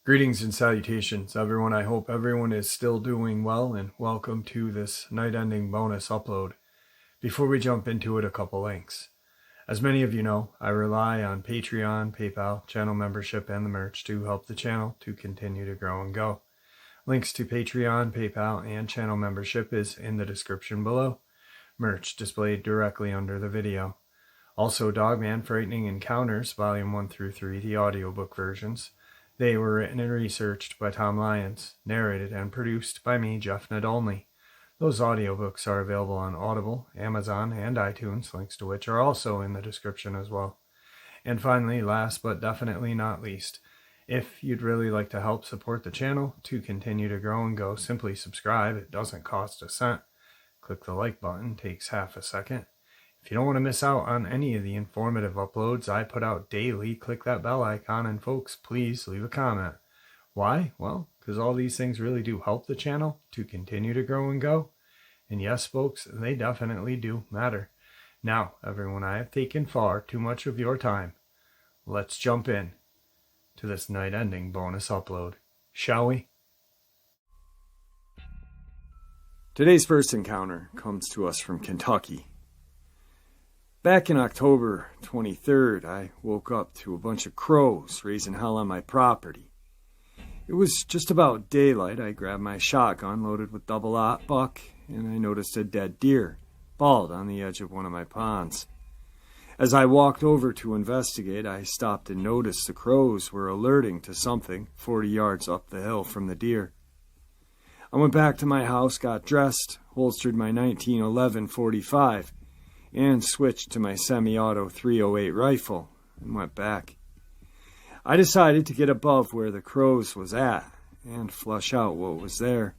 Greetings and salutations, everyone. I hope everyone is still doing well, and welcome to this night-ending bonus upload. Before we jump into it, a couple links. As many of you know, I rely on Patreon, PayPal, channel membership, and the merch to help the channel to continue to grow and go. Links to Patreon, PayPal, and channel membership is in the description below. Merch displayed directly under the video. Also, Dogman Frightening Encounters, Volume 1 through 3, the audiobook versions. They were written and researched by Tom Lyons, narrated and produced by me, Jeff Nadolny. Those audiobooks are available on Audible, Amazon, and iTunes, links to which are also in the description as well. And finally, last but definitely not least, if you'd really like to help support the channel to continue to grow and go, simply subscribe. It doesn't cost a cent. Click the like button, takes half a second. If you don't want to miss out on any of the informative uploads I put out daily, click that bell icon, and folks, please leave a comment. Why? Well, because all these things really do help the channel to continue to grow and go. And yes, folks, they definitely do matter. Now, everyone, I have taken far too much of your time. Let's jump in to this night-ending bonus upload, shall we? Today's first encounter comes to us from Kentucky. Back in October 23rd, I woke up to a bunch of crows raising hell on my property. It was just about daylight. I grabbed my shotgun loaded with double-aught buck, and I noticed a dead deer, bald on the edge of one of my ponds. As I walked over to investigate, I stopped and noticed the crows were alerting to something 40 yards up the hill from the deer. I went back to my house, got dressed, holstered my 1911 .45, and switched to my semi-auto .308 rifle, and went back. I decided to get above where the crows was at, and flush out what was there.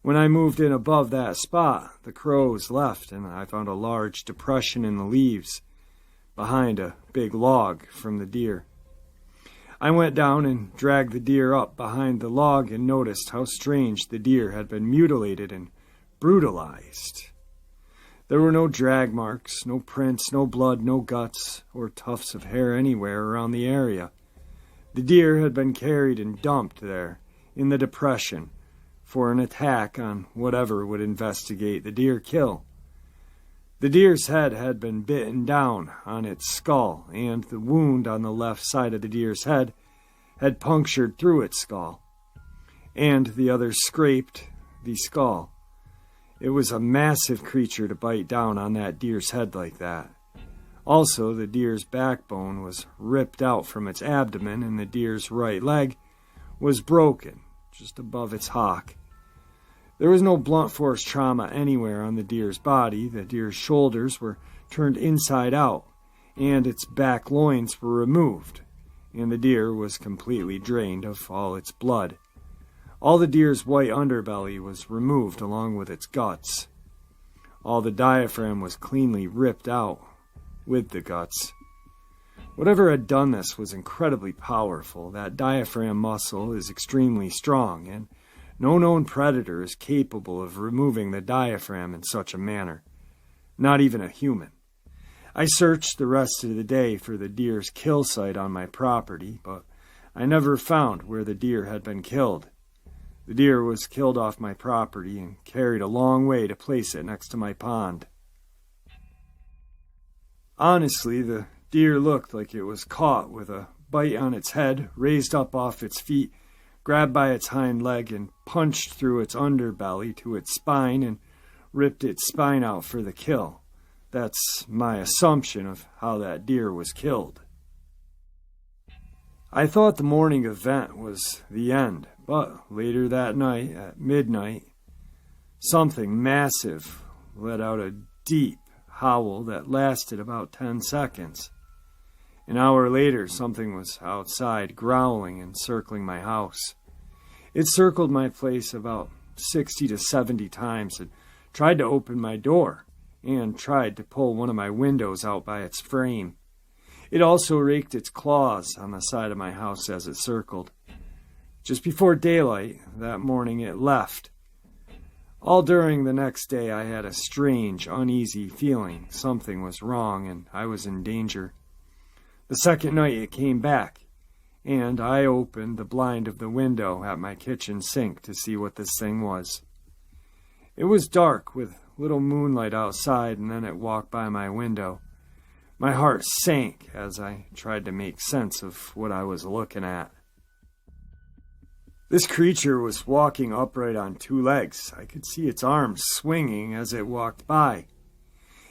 When I moved in above that spot, the crows left, and I found a large depression in the leaves, behind a big log from the deer. I went down and dragged the deer up behind the log and noticed how strange the deer had been mutilated and brutalized. There were no drag marks, no prints, no blood, no guts, or tufts of hair anywhere around the area. The deer had been carried and dumped there, in the depression, for an attack on whatever would investigate the deer kill. The deer's head had been bitten down on its skull, and the wound on the left side of the deer's head had punctured through its skull, and the other scraped the skull. It was a massive creature to bite down on that deer's head like that. Also, the deer's backbone was ripped out from its abdomen, and the deer's right leg was broken, just above its hock. There was no blunt force trauma anywhere on the deer's body. The deer's shoulders were turned inside out, and its back loins were removed, and the deer was completely drained of all its blood. All the deer's white underbelly was removed along with its guts. All the diaphragm was cleanly ripped out with the guts. Whatever had done this was incredibly powerful. That diaphragm muscle is extremely strong, and no known predator is capable of removing the diaphragm in such a manner. Not even a human. I searched the rest of the day for the deer's kill site on my property, but I never found where the deer had been killed. The deer was killed off my property and carried a long way to place it next to my pond. Honestly, the deer looked like it was caught with a bite on its head, raised up off its feet, grabbed by its hind leg, and punched through its underbelly to its spine and ripped its spine out for the kill. That's my assumption of how that deer was killed. I thought the morning event was the end, but later that night, at midnight, something massive let out a deep howl that lasted about 10 seconds. An hour later, something was outside growling and circling my house. It circled my place about 60 to 70 times and tried to open my door and tried to pull one of my windows out by its frame. It also raked its claws on the side of my house as it circled. Just before daylight that morning it left. All during the next day I had a strange, uneasy feeling. Something was wrong and I was in danger. The second night it came back, and I opened the blind of the window at my kitchen sink to see what this thing was. It was dark with little moonlight outside, and then it walked by my window. My heart sank as I tried to make sense of what I was looking at. This creature was walking upright on two legs. I could see its arms swinging as it walked by.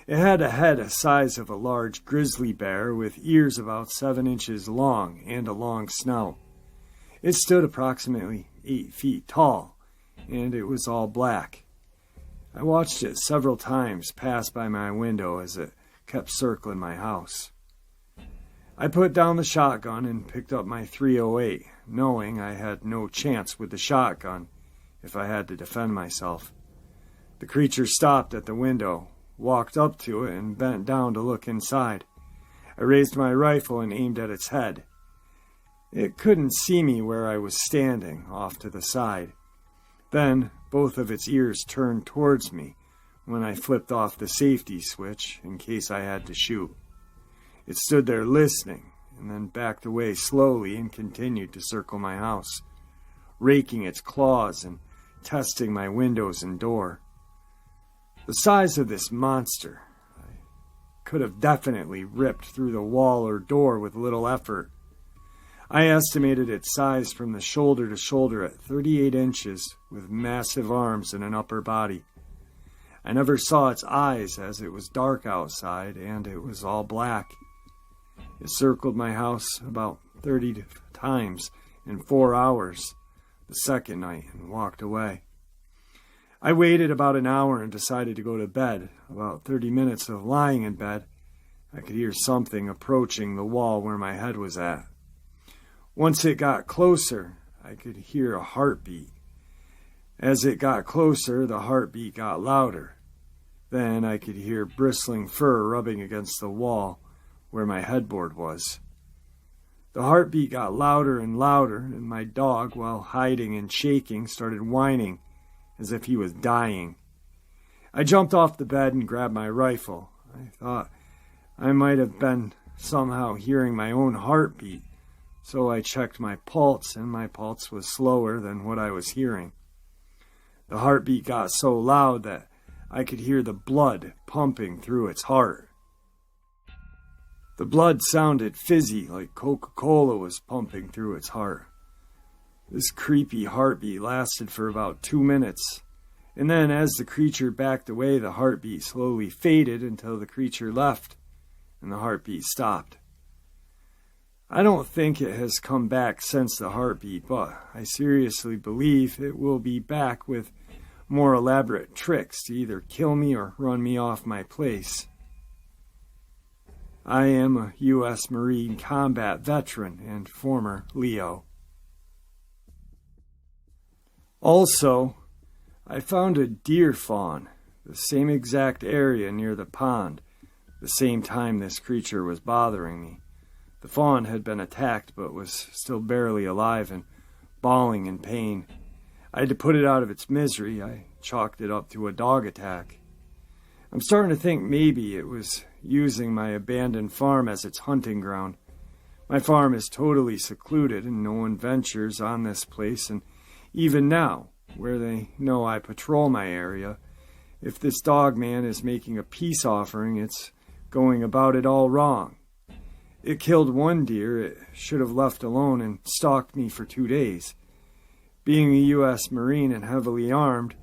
It had a head the size of a large grizzly bear with ears about 7 inches long and a long snout. It stood approximately 8 feet tall, and it was all black. I watched it several times pass by my window as it kept circling my house. I put down the shotgun and picked up my .308, knowing I had no chance with the shotgun if I had to defend myself. The creature stopped at the window, walked up to it, and bent down to look inside. I raised my rifle and aimed at its head. It couldn't see me where I was standing, off to the side. Then both of its ears turned towards me when I flipped off the safety switch in case I had to shoot. It stood there listening, and then backed away slowly and continued to circle my house, raking its claws and testing my windows and door. The size of this monster, I could have definitely ripped through the wall or door with little effort. I estimated its size from the shoulder to shoulder at 38 inches with massive arms and an upper body. I never saw its eyes as it was dark outside and it was all black. It circled my house about 30 times in 4 hours the second night and walked away. I waited about an hour and decided to go to bed. About 30 minutes of lying in bed, I could hear something approaching the wall where my head was at. Once it got closer, I could hear a heartbeat. As it got closer, the heartbeat got louder. Then I could hear bristling fur rubbing against the wall where my headboard was. The heartbeat got louder and louder, and my dog, while hiding and shaking, started whining as if he was dying. I jumped off the bed and grabbed my rifle. I thought I might have been somehow hearing my own heartbeat, so I checked my pulse, and my pulse was slower than what I was hearing. The heartbeat got so loud that I could hear the blood pumping through its heart. The blood sounded fizzy, like Coca-Cola was pumping through its heart. This creepy heartbeat lasted for about 2 minutes, and then as the creature backed away, the heartbeat slowly faded until the creature left, and the heartbeat stopped. I don't think it has come back since the heartbeat, but I seriously believe it will be back with more elaborate tricks to either kill me or run me off my place. I am a U.S. Marine combat veteran and former Leo. Also, I found a deer fawn, the same exact area near the pond, the same time this creature was bothering me. The fawn had been attacked but was still barely alive and bawling in pain. I had to put it out of its misery. I chalked it up to a dog attack. I'm starting to think maybe it was using my abandoned farm as its hunting ground. My farm is totally secluded and no one ventures on this place, and even now, where they know I patrol my area, if this Dogman is making a peace offering, it's going about it all wrong. It killed one deer it should have left alone and stalked me for 2 days. Being a U.S. Marine and heavily armed,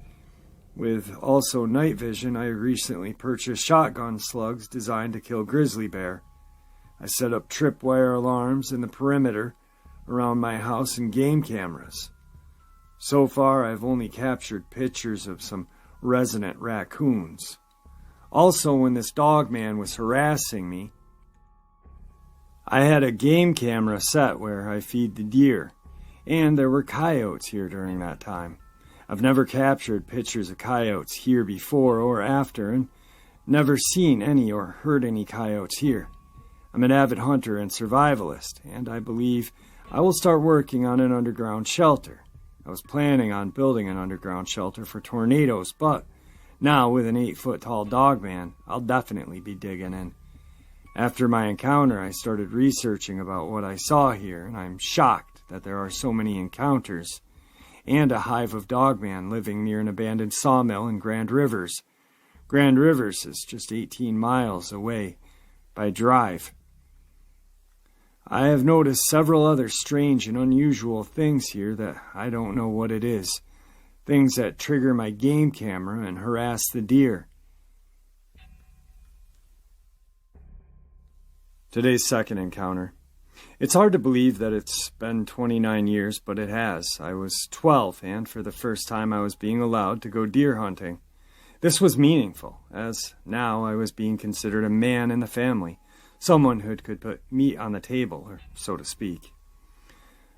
with also night vision, I recently purchased shotgun slugs designed to kill grizzly bear. I set up tripwire alarms in the perimeter around my house and game cameras. So far, I've only captured pictures of some resident raccoons. Also, when this Dogman was harassing me, I had a game camera set where I feed the deer, and there were coyotes here during that time. I've never captured pictures of coyotes here before or after, and never seen any or heard any coyotes here. I'm an avid hunter and survivalist, and I believe I will start working on an underground shelter. I was planning on building an underground shelter for tornadoes, but now with an 8-foot-tall Dogman, I'll definitely be digging in. After my encounter, I started researching about what I saw here, and I'm shocked that there are so many encounters, and a hive of Dogman living near an abandoned sawmill in Grand Rivers. Grand Rivers is just 18 miles away by drive. I have noticed several other strange and unusual things here that I don't know what it is. Things that trigger my game camera and harass the deer. Today's second encounter. It's hard to believe that it's been 29 years, but it has. I was 12, and for the first time I was being allowed to go deer hunting. This was meaningful, as now I was being considered a man in the family, someone who could put meat on the table, or so to speak.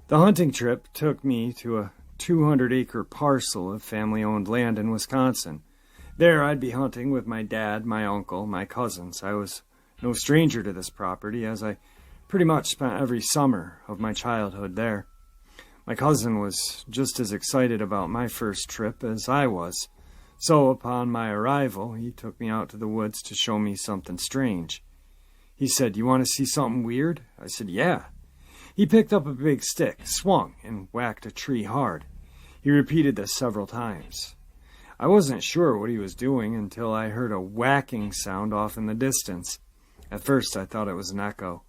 The hunting trip took me to a 200-acre parcel of family-owned land in Wisconsin. There I'd be hunting with my dad, my uncle, my cousins. I was no stranger to this property, as I pretty much spent every summer of my childhood there. My cousin was just as excited about my first trip as I was, so upon my arrival, he took me out to the woods to show me something strange. He said, "You want to see something weird?" I said, "Yeah." He picked up a big stick, swung, and whacked a tree hard. He repeated this several times. I wasn't sure what he was doing until I heard a whacking sound off in the distance. At first, I thought it was an echo.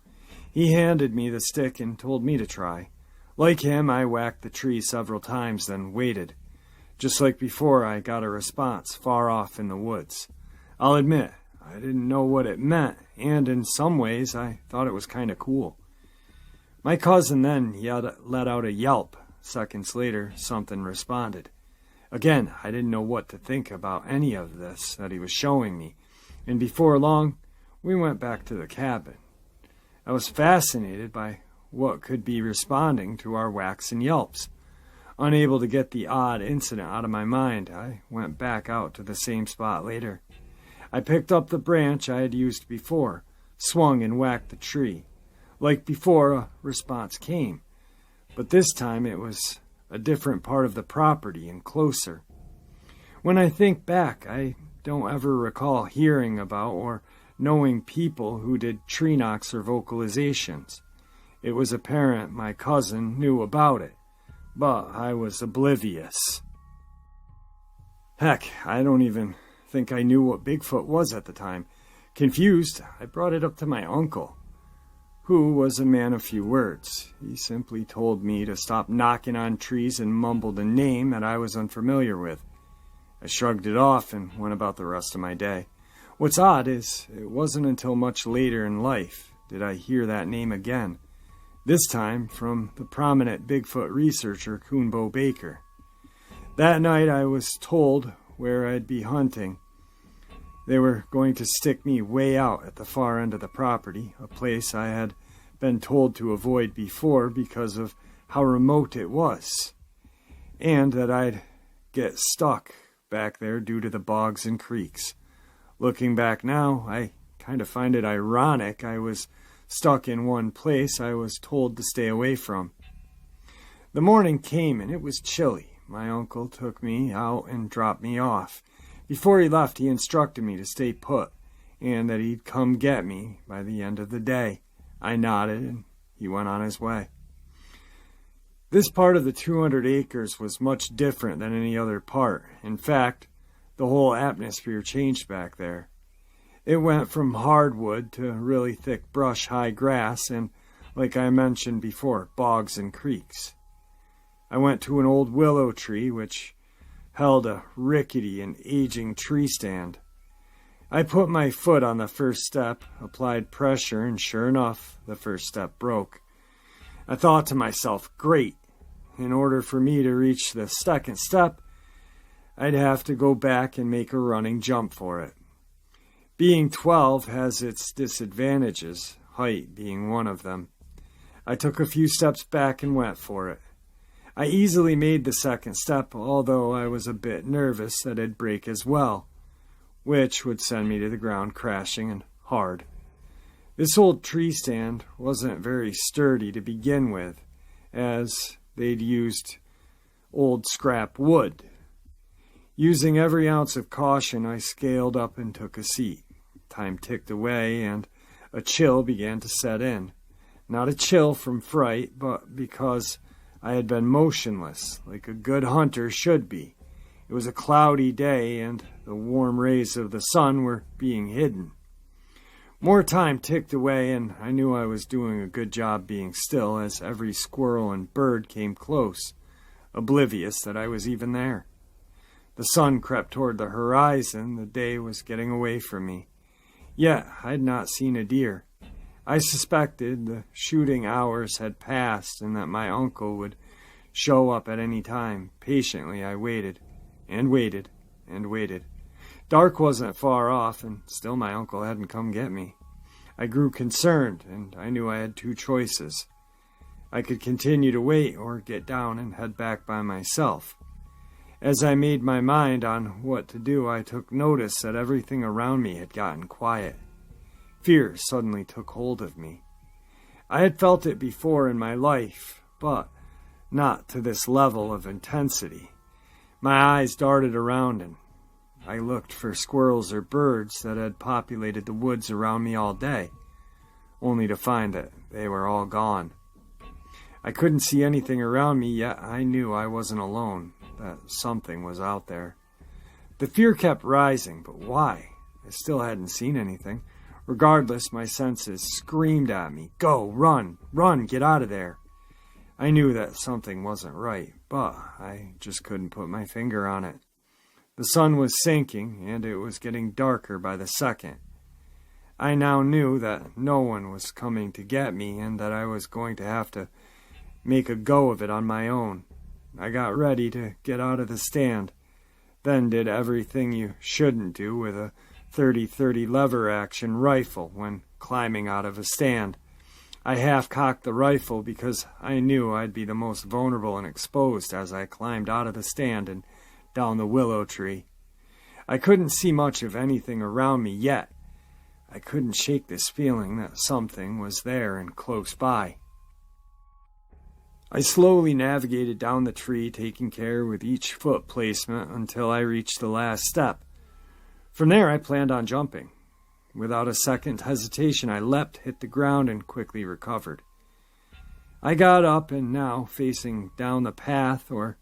He handed me the stick and told me to try. Like him, I whacked the tree several times, then waited. Just like before, I got a response far off in the woods. I'll admit, I didn't know what it meant, and in some ways, I thought it was kind of cool. My cousin then let out a yelp. Seconds later, something responded. Again, I didn't know what to think about any of this that he was showing me, and before long, we went back to the cabin. I was fascinated by what could be responding to our whacks and yelps. Unable to get the odd incident out of my mind, I went back out to the same spot later. I picked up the branch I had used before, swung and whacked the tree. Like before, a response came, but this time it was a different part of the property and closer. When I think back, I don't ever recall hearing about or knowing people who did tree knocks or vocalizations. It was apparent my cousin knew about it, but I was oblivious. Heck, I don't even think I knew what Bigfoot was at the time. Confused, I brought it up to my uncle, who was a man of few words. He simply told me to stop knocking on trees and mumbled a name that I was unfamiliar with. I shrugged it off and went about the rest of my day. What's odd is, it wasn't until much later in life did I hear that name again, this time from the prominent Bigfoot researcher Coonbo Baker. That night I was told where I'd be hunting. They were going to stick me way out at the far end of the property, a place I had been told to avoid before because of how remote it was, and that I'd get stuck back there due to the bogs and creeks. Looking back now, I kind of find it ironic I was stuck in one place I was told to stay away from. The morning came and it was chilly. My uncle took me out and dropped me off. Before he left, he instructed me to stay put and that he'd come get me by the end of the day. I nodded and he went on his way. This part of the 200 acres was much different than any other part. In fact, the whole atmosphere changed back there. It went from hardwood to really thick brush, high grass, and, like I mentioned before, bogs and creeks. I went to an old willow tree which held a rickety and aging tree stand. I put my foot on the first step, applied pressure, and sure enough, the first step broke. I thought to myself, great, in order for me to reach the second step, I'd have to go back and make a running jump for it. Being 12 has its disadvantages, height being one of them. I took a few steps back and went for it. I easily made the second step, although I was a bit nervous that I'd break as well, which would send me to the ground crashing and hard. This old tree stand wasn't very sturdy to begin with, as they'd used old scrap wood. Using every ounce of caution, I scaled up and took a seat. Time ticked away, and a chill began to set in. Not a chill from fright, but because I had been motionless, like a good hunter should be. It was a cloudy day, and the warm rays of the sun were being hidden. More time ticked away, and I knew I was doing a good job being still as every squirrel and bird came close, oblivious that I was even there. The sun crept toward the horizon. The day was getting away from me. Yet I had not seen a deer. I suspected the shooting hours had passed and that my uncle would show up at any time. Patiently I waited, and waited, and waited. Dark wasn't far off, and still my uncle hadn't come get me. I grew concerned, and I knew I had two choices. I could continue to wait or get down and head back by myself. As I made my mind on what to do, I took notice that everything around me had gotten quiet. Fear suddenly took hold of me. I had felt it before in my life, but not to this level of intensity. My eyes darted around, and I looked for squirrels or birds that had populated the woods around me all day, only to find that they were all gone. I couldn't see anything around me, yet I knew I wasn't alone, that something was out there. The fear kept rising, but why? I still hadn't seen anything. Regardless, my senses screamed at me, "Go, run, run, get out of there." I knew that something wasn't right, but I just couldn't put my finger on it. The sun was sinking, and it was getting darker by the second. I now knew that no one was coming to get me, and that I was going to have to make a go of it on my own. I got ready to get out of the stand, then did everything you shouldn't do with a 30-30 lever-action rifle when climbing out of a stand. I half-cocked the rifle because I knew I'd be the most vulnerable and exposed as I climbed out of the stand and down the willow tree. I couldn't see much of anything around me yet. I couldn't shake this feeling that something was there and close by. I slowly navigated down the tree, taking care with each foot placement until I reached the last step. From there, I planned on jumping. Without a second hesitation, I leapt, hit the ground, and quickly recovered. I got up and now facing down the path, or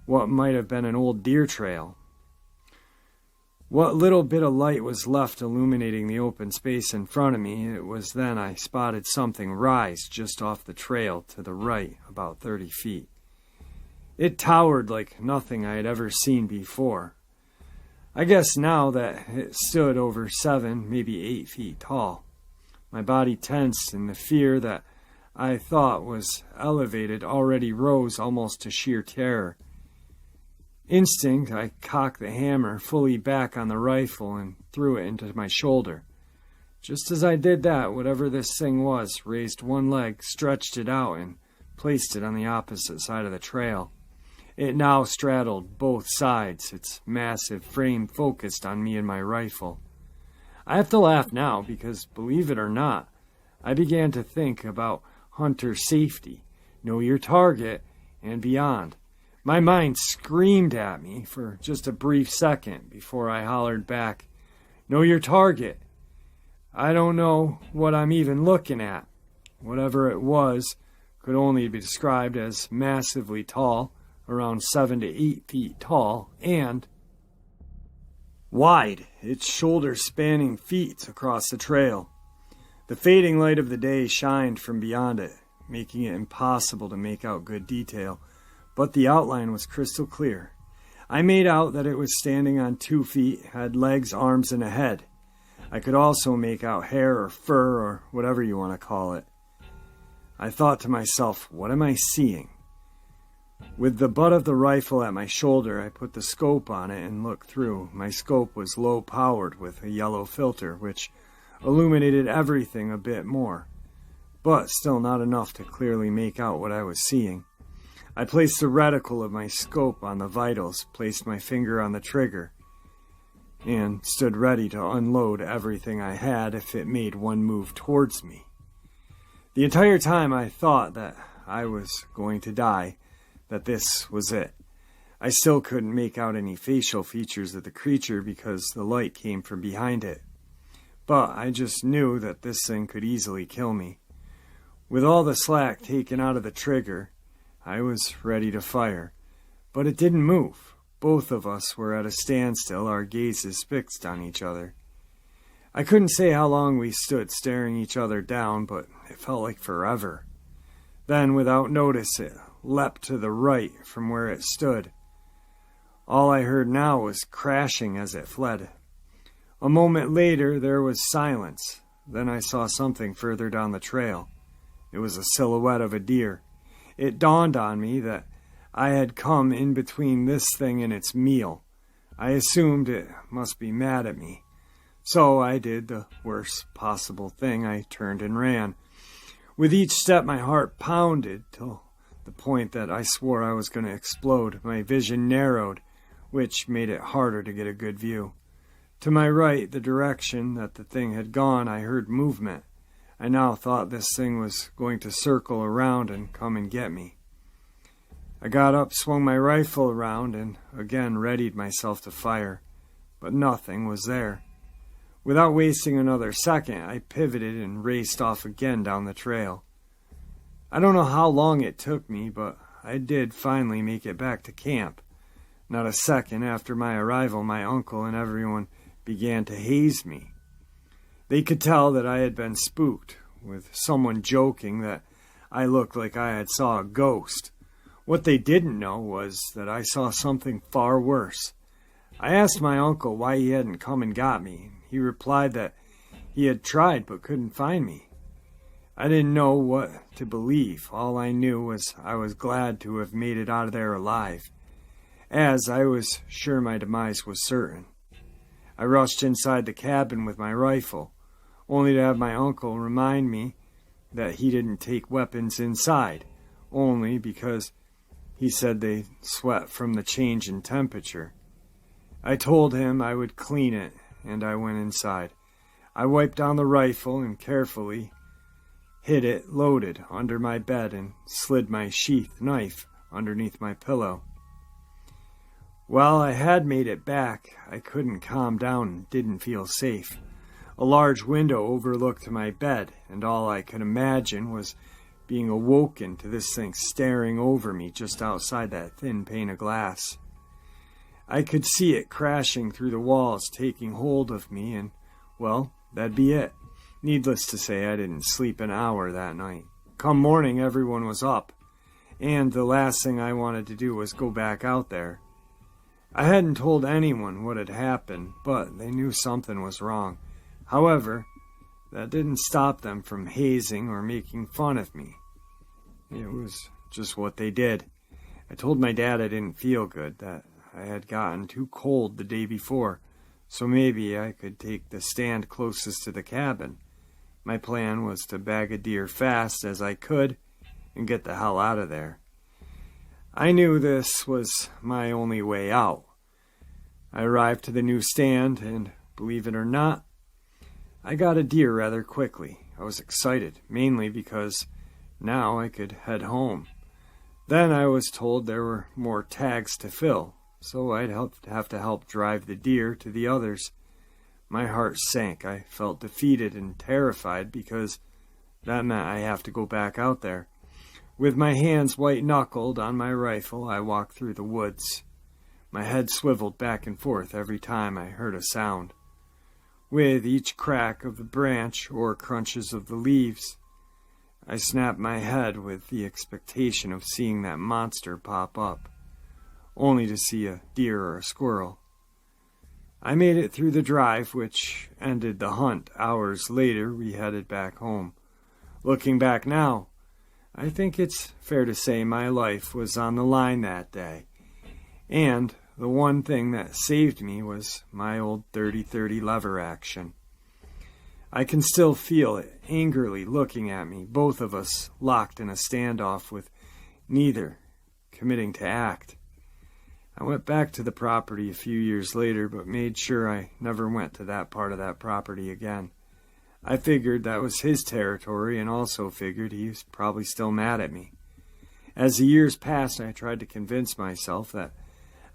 what might have been an old deer trail. What little bit of light was left illuminating the open space in front of me, it was then I spotted something rise just off the trail to the right, about 30 feet. It towered like nothing I had ever seen before. I guess now that it stood over 7, maybe 8 feet tall. My body tensed, and the fear that I thought was elevated already rose almost to sheer terror. Instinct, I cocked the hammer fully back on the rifle and threw it into my shoulder. Just as I did that, whatever this thing was raised one leg, stretched it out, and placed it on the opposite side of the trail. It now straddled both sides, its massive frame focused on me and my rifle. I have to laugh now because, believe it or not, I began to think about hunter safety, know your target, and beyond. My mind screamed at me for just a brief second before I hollered back, "Know your target." I don't know what I'm even looking at. Whatever it was could only be described as massively tall, around 7 to 8 feet tall, and wide, its shoulder-spanning feet across the trail. The fading light of the day shined from beyond it, making it impossible to make out good detail, but the outline was crystal clear. I made out that it was standing on 2 feet, had legs, arms, and a head. I could also make out hair or fur or whatever you want to call it. I thought to myself, what am I seeing? With the butt of the rifle at my shoulder, I put the scope on it and looked through. My scope was low-powered with a yellow filter, which illuminated everything a bit more, but still not enough to clearly make out what I was seeing. I placed the reticle of my scope on the vitals, placed my finger on the trigger, and stood ready to unload everything I had if it made one move towards me. The entire time I thought that I was going to die, that this was it. I still couldn't make out any facial features of the creature because the light came from behind it. But I just knew that this thing could easily kill me. With all the slack taken out of the trigger, I was ready to fire. But it didn't move. Both of us were at a standstill, our gazes fixed on each other. I couldn't say how long we stood staring each other down, but it felt like forever. Then, without notice, it leapt to the right from where it stood. All I heard now was crashing as it fled. A moment later, there was silence. Then I saw something further down the trail. It was a silhouette of a deer. It dawned on me that I had come in between this thing and its meal. I assumed it must be mad at me. So I did the worst possible thing. I turned and ran. With each step, my heart pounded till the point that I swore I was going to explode. My vision narrowed, which made it harder to get a good view. To my right, the direction that the thing had gone, I heard movement. I now thought this thing was going to circle around and come and get me. I got up, swung my rifle around, and again readied myself to fire. But nothing was there. Without wasting another second, I pivoted and raced off again down the trail. I don't know how long it took me, but I did finally make it back to camp. Not a second after my arrival, my uncle and everyone began to haze me. They could tell that I had been spooked, with someone joking that I looked like I had saw a ghost. What they didn't know was that I saw something far worse. I asked my uncle why he hadn't come and got me. He replied that he had tried but couldn't find me. I didn't know what to believe. All I knew was I was glad to have made it out of there alive, as I was sure my demise was certain. I rushed inside the cabin with my rifle, only to have my uncle remind me that he didn't take weapons inside, only because he said they sweat from the change in temperature. I told him I would clean it, and I went inside. I wiped down the rifle and carefully hid it loaded under my bed and slid my sheath knife underneath my pillow. While I had made it back, I couldn't calm down and didn't feel safe. A large window overlooked my bed, and all I could imagine was being awoken to this thing staring over me just outside that thin pane of glass. I could see it crashing through the walls, taking hold of me, and, well, that'd be it. Needless to say, I didn't sleep an hour that night. Come morning, everyone was up, and the last thing I wanted to do was go back out there. I hadn't told anyone what had happened, but they knew something was wrong. However, that didn't stop them from hazing or making fun of me. It was just what they did. I told my dad I didn't feel good, that I had gotten too cold the day before, so maybe I could take the stand closest to the cabin. My plan was to bag a deer fast as I could and get the hell out of there. I knew this was my only way out. I arrived to the new stand, and believe it or not, I got a deer rather quickly. I was excited, mainly because now I could head home. Then I was told there were more tags to fill, so I'd have to help drive the deer to the others. My heart sank. I felt defeated and terrified because that meant I have to go back out there. With my hands white-knuckled on my rifle, I walked through the woods. My head swiveled back and forth every time I heard a sound. With each crack of the branch or crunches of the leaves, I snapped my head with the expectation of seeing that monster pop up, only to see a deer or a squirrel. I made it through the drive, which ended the hunt. Hours later, we headed back home. Looking back now, I think it's fair to say my life was on the line that day. And the one thing that saved me was my old 30-30 lever action. I can still feel it angrily looking at me, both of us locked in a standoff with neither committing to act. I went back to the property a few years later, but made sure I never went to that part of that property again. I figured that was his territory, and also figured he was probably still mad at me. As the years passed, I tried to convince myself that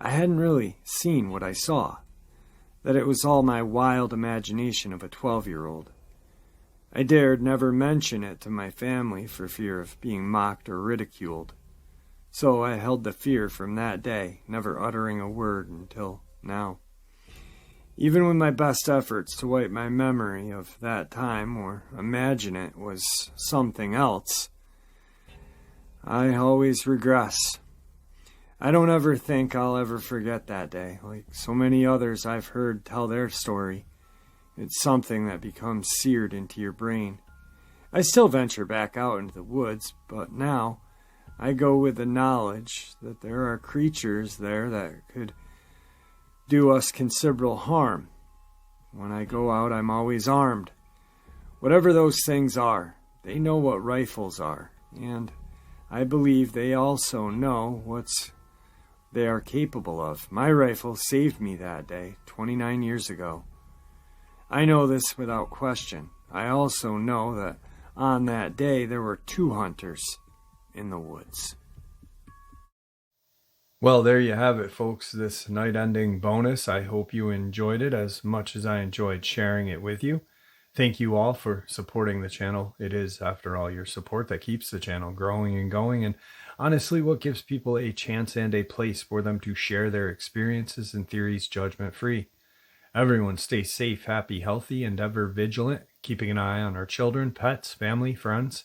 I hadn't really seen what I saw, that it was all my wild imagination of a 12-year-old. I dared never mention it to my family for fear of being mocked or ridiculed. So I held the fear from that day, never uttering a word until now. Even with my best efforts to wipe my memory of that time or imagine it was something else, I always regress. I don't ever think I'll ever forget that day. Like so many others I've heard tell their story, it's something that becomes seared into your brain. I still venture back out into the woods, but now I go with the knowledge that there are creatures there that could do us considerable harm. When I go out, I'm always armed. Whatever those things are, they know what rifles are, and I believe they also know what they are capable of. My rifle saved me that day, 29 years ago. I know this without question. I also know that on that day there were 2 hunters in the woods. Well, there you have it, folks, this night-ending bonus. I hope you enjoyed it as much as I enjoyed sharing it with you. Thank you all for supporting the channel. It is, after all, your support that keeps the channel growing and going, and honestly what gives people a chance and a place for them to share their experiences and theories judgment-free. Everyone stay safe, happy, healthy, and ever vigilant, keeping an eye on our children, pets, family, friends.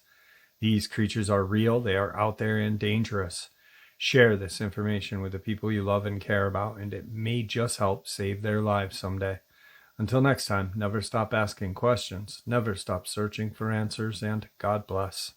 These creatures are real, they are out there and dangerous. Share this information with the people you love and care about, and it may just help save their lives someday. Until next time, never stop asking questions, never stop searching for answers, and God bless.